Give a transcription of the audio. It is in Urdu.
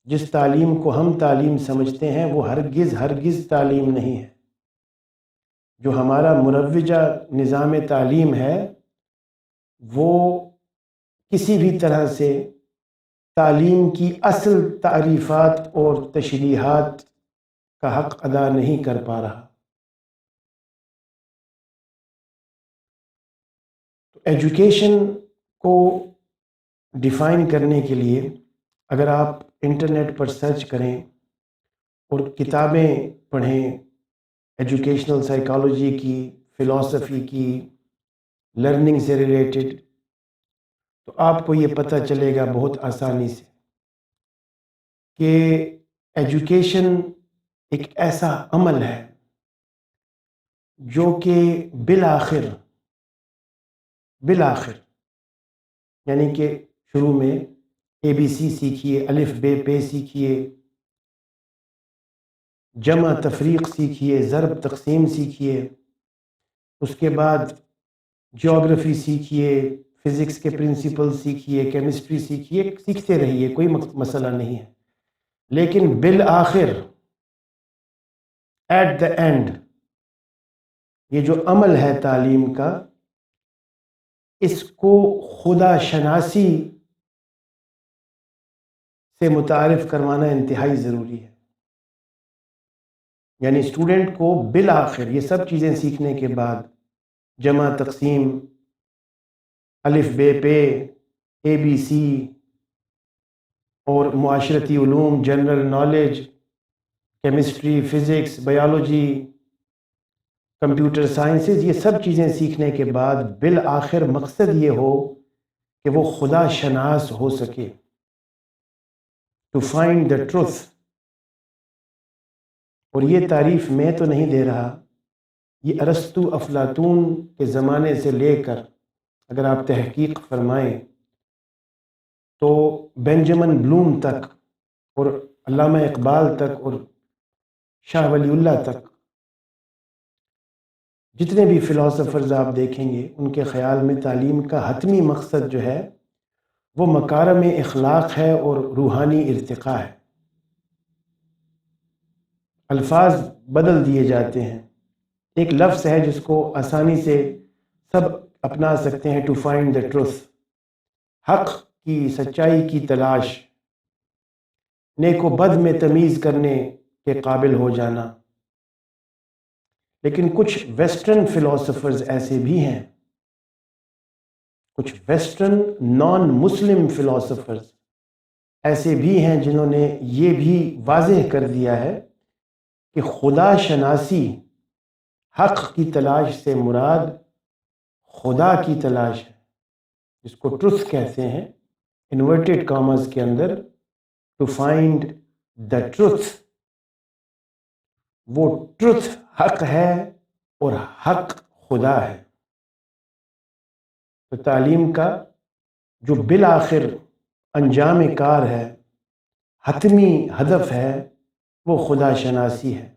جس تعلیم کو ہم تعلیم سمجھتے ہیں وہ ہرگز تعلیم نہیں ہے۔ جو ہمارا مروجہ نظام تعلیم ہے وہ کسی بھی طرح سے تعلیم کی اصل تعریفات اور تشریحات کا حق ادا نہیں کر پا رہا۔ تو ایجوکیشن کو ڈیفائن کرنے کے لیے اگر آپ انٹرنیٹ پر سرچ کریں اور کتابیں پڑھیں ایجوکیشنل سائیکالوجی کی، فلسفی کی، لرننگ سے ریلیٹڈ، تو آپ کو یہ پتہ چلے گا بہت آسانی سے کہ ایجوکیشن ایک ایسا عمل ہے جو کہ بالآخر یعنی کہ شروع میں ABC سیکھیے، الف بے پے سیکھیے، جمع تفریق سیکھیے، ضرب تقسیم سیکھیے، اس کے بعد جیوگرافی سیکھیے، فزکس کے پرنسپل سیکھیے، کیمسٹری سیکھیے، سیکھتے رہیے، کوئی مسئلہ نہیں ہے، لیکن بالآخر ایٹ دا اینڈ یہ جو عمل ہے تعلیم کا، اس کو خدا شناسی سے متعارف کروانا انتہائی ضروری ہے۔ یعنی اسٹوڈنٹ کو بالآخر یہ سب چیزیں سیکھنے کے بعد جمع تقسیم، الف بے پے، ABC اور معاشرتی علوم، general knowledge, chemistry, physics, biology, computer sciences, یہ سب چیزیں سیکھنے کے بعد بالآخر مقصد یہ ہو کہ وہ خدا شناس ہو سکے، ٹو فائنڈ دا ٹروتھ۔ اور یہ تعریف میں تو نہیں دے رہا، یہ ارسطو افلاطون کے زمانے سے لے کر اگر آپ تحقیق فرمائیں تو بینجامن بلوم تک اور علامہ اقبال تک اور شاہ ولی اللہ تک، جتنے بھی فلاسفرز آپ دیکھیں گے ان کے خیال میں تعلیم کا حتمی مقصد جو ہے وہ مکارم اخلاق ہے اور روحانی ارتقاء ہے۔ الفاظ بدل دیے جاتے ہیں، ایک لفظ ہے جس کو آسانی سے سب اپنا سکتے ہیں، ٹو فائنڈ دا ٹروتھ، حق کی، سچائی کی تلاش، نیک و بد میں تمیز کرنے کے قابل ہو جانا۔ لیکن کچھ ویسٹرن فلاسفرز ایسے بھی ہیں، کچھ ویسٹرن نان مسلم فلاسفرز ایسے بھی ہیں جنہوں نے یہ بھی واضح کر دیا ہے کہ خدا شناسی، حق کی تلاش سے مراد خدا کی تلاش ہے، جس کو ٹروتھ کہتے ہیں، انورٹڈ کاماز کے اندر، ٹو فائنڈ دا ٹروتھ۔ وہ ٹروتھ حق ہے اور حق خدا ہے۔ تو تعلیم کا جو بالآخر انجام کار ہے، حتمی ہدف ہے، وہ خدا شناسی ہے۔